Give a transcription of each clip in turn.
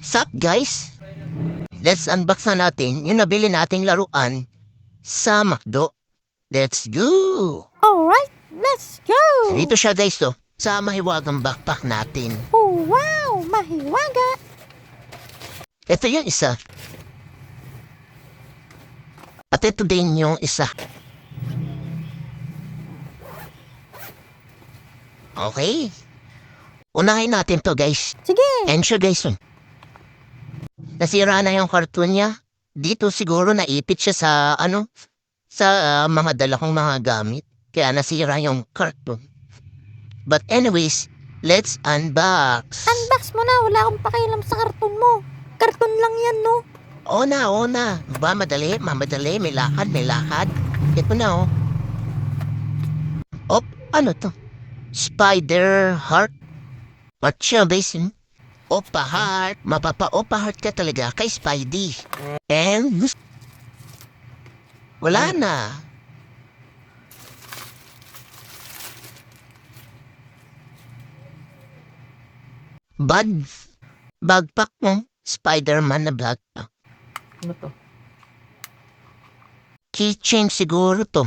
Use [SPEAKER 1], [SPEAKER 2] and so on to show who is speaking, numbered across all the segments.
[SPEAKER 1] Sup guys? Let's unbox na natin yung nabili nating laruan sa McDo. Let's go!
[SPEAKER 2] Alright, let's go!
[SPEAKER 1] Dito siya guys sa mahiwagang backpack natin.
[SPEAKER 2] Oh, wow! Mahiwaga!
[SPEAKER 1] Ito yung isa. At ito din yung isa. Okay. Unahin natin to guys.
[SPEAKER 2] Sige!
[SPEAKER 1] And siya guys. Nasira na yung cartoon niya. Dito siguro naipit siya sa mga dala kong mga gamit. Kaya nasira yung cartoon. But anyways, let's unbox.
[SPEAKER 2] Unbox mo na! Wala akong pakialam sa karton mo. Karton lang yan, no?
[SPEAKER 1] Oo na. Ba, madali, may lakad. Ito na, oh. Op, ano to? Spider Heart. What siya, basin? Opa Heart. Mapapa-Opa Heart ka talaga kay Spidey. And, wala na. Bagpack mo. Spider-Man na backpack.
[SPEAKER 3] Ano to?
[SPEAKER 1] Keychain siguro to.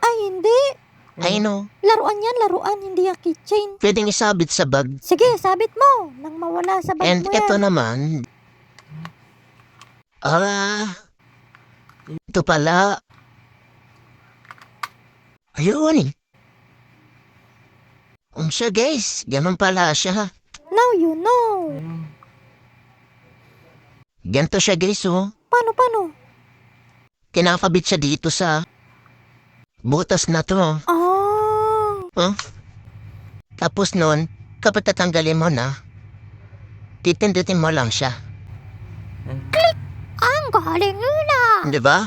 [SPEAKER 2] Ay, hindi!
[SPEAKER 1] I know.
[SPEAKER 2] Laruan yan, laruan. Hindi yung keychain.
[SPEAKER 1] Pwedeng isabit sa bag.
[SPEAKER 2] Sige, sabit mo! Nang mawala sa bag
[SPEAKER 1] And
[SPEAKER 2] mo yan.
[SPEAKER 1] ito naman. Ito pala. Ayun. Siya guys. Ganun pala siya.
[SPEAKER 2] Now you know.
[SPEAKER 1] Ganito siya guys, oh.
[SPEAKER 2] Paano?
[SPEAKER 1] Kinakabit siya dito sa butas na to.
[SPEAKER 2] Ah!
[SPEAKER 1] Tapos nun, kapag tatanggalin mo na, titindutin mo lang siya.
[SPEAKER 2] Ang galing nila!
[SPEAKER 1] Di ba?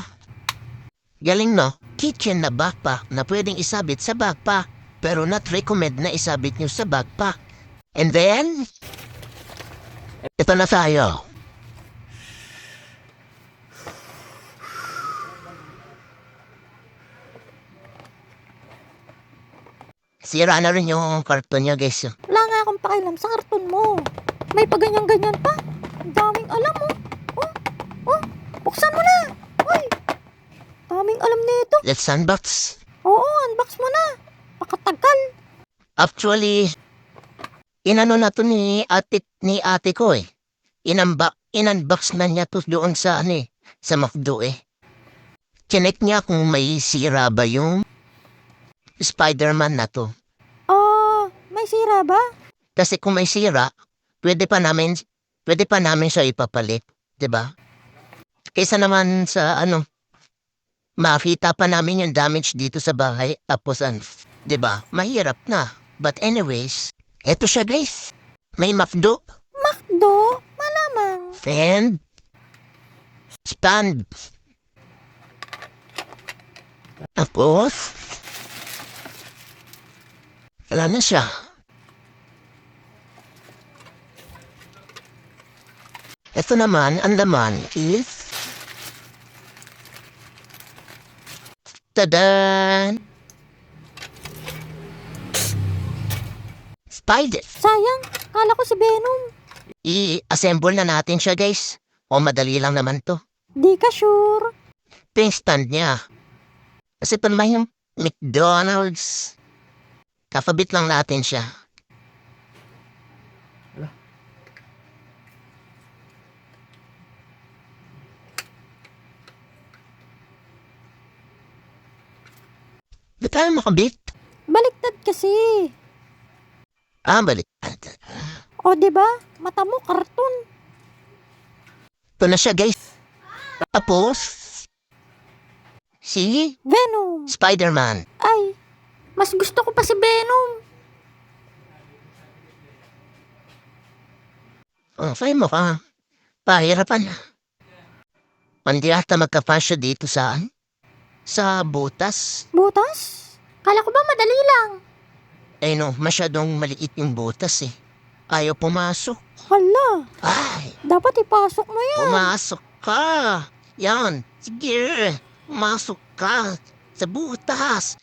[SPEAKER 1] Galing no? Kitchen na backpack na pwedeng isabit sa backpack pero not recommend na isabit nyo sa backpack. And then, ito na tayo. Sira na rin yung karton niya guys.
[SPEAKER 2] Wala nga akong pakialam sa karton mo. May paganyan-ganyan pa. Ang daming alam mo. Buksan mo na! Uy! Daming alam nito.
[SPEAKER 1] Let's unbox.
[SPEAKER 2] Oo, unbox mo na. Pakatagal.
[SPEAKER 1] Actually, inano na to ni ate ko eh. Inunbox na niya to doon sa sa McDo eh. Chinek niya kung may sira ba yung Spider-Man na to.
[SPEAKER 2] May sira ba?
[SPEAKER 1] Kasi kung may sira, pwede pa namin siya ipapalit, 'di ba? Kaysa naman sa makita pa namin yung damage dito sa bahay, tapos 'di ba? Mahirap na. But anyways, eto siya guys. May McDo,
[SPEAKER 2] Makdo? Malamang.
[SPEAKER 1] and stand. Tapos, wala na siya. Ito naman, ang laman is tadan! Spider!
[SPEAKER 2] Sayang. Kala ko si Venom.
[SPEAKER 1] I-assemble na natin siya guys. O madali lang naman to.
[SPEAKER 2] Di ka sure.
[SPEAKER 1] Ito yung stand niya. Kasi ito naman yung McDonald's. Kakabit lang natin siya. Di tayo makabit.
[SPEAKER 2] Baliktad kasi.
[SPEAKER 1] Balik.
[SPEAKER 2] O, di ba? Mata mo, karton.
[SPEAKER 1] Ito na siya guys. Tapos, si
[SPEAKER 2] Venom.
[SPEAKER 1] Spider-Man.
[SPEAKER 2] Ay, mas gusto ko pa si Venom.
[SPEAKER 1] Sabi mo ka. Pahirapan. Hindi ata magka-fashion dito sa butas.
[SPEAKER 2] Butas? Kala ko ba madali lang?
[SPEAKER 1] No, masyadong maliit yung butas eh. Ayaw pumasok.
[SPEAKER 2] Hala,
[SPEAKER 1] Ay,
[SPEAKER 2] dapat ipasok mo yan.
[SPEAKER 1] pumasok ka. Yan, sige. Pumasok ka sa butas.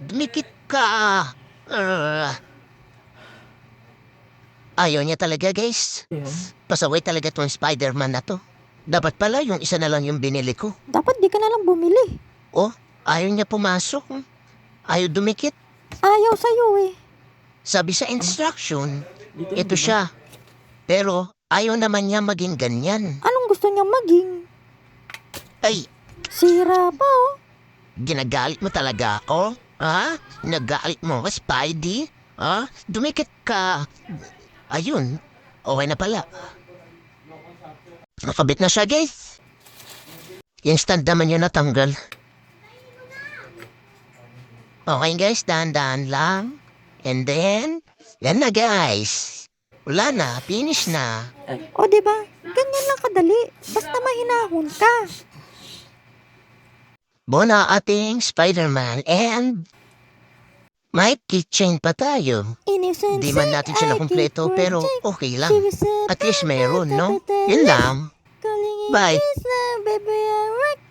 [SPEAKER 1] Dumikit ka. Ayaw niya talaga, guys. Pasaway talaga tong Spider-Man na to. Dapat pala yung isa na lang yung binili ko.
[SPEAKER 2] Dapat di ka na lang bumili.
[SPEAKER 1] Oh, ayaw niya pumasok. Ayaw dumikit.
[SPEAKER 2] Ayaw sa'yo eh.
[SPEAKER 1] Sabi sa instruction, ito siya. Pero ayaw naman niya maging ganyan.
[SPEAKER 2] Anong gusto niyang maging?
[SPEAKER 1] Ay,
[SPEAKER 2] Sira pa oh.
[SPEAKER 1] ginagalit mo talaga ako? Ha? Nagalit mo ka, Spidey? Ha? Dumikit ka. Ayun, okay na pala. Nakabit na siya, guys. Yung stand naman yun natanggal. Okay, guys, dahan-dahan lang. And then, yan na, guys. Wala na, finish na.
[SPEAKER 2] O diba? Ganyan lang kadali. Basta mahinahon ka.
[SPEAKER 1] Bona ating Spider-Man and may keychain pa tayo.
[SPEAKER 2] Innocent
[SPEAKER 1] Di man natin siya nakumpleto pero okay lang. At least mayroon, no? Yun lang. Bye.
[SPEAKER 2] Baby, I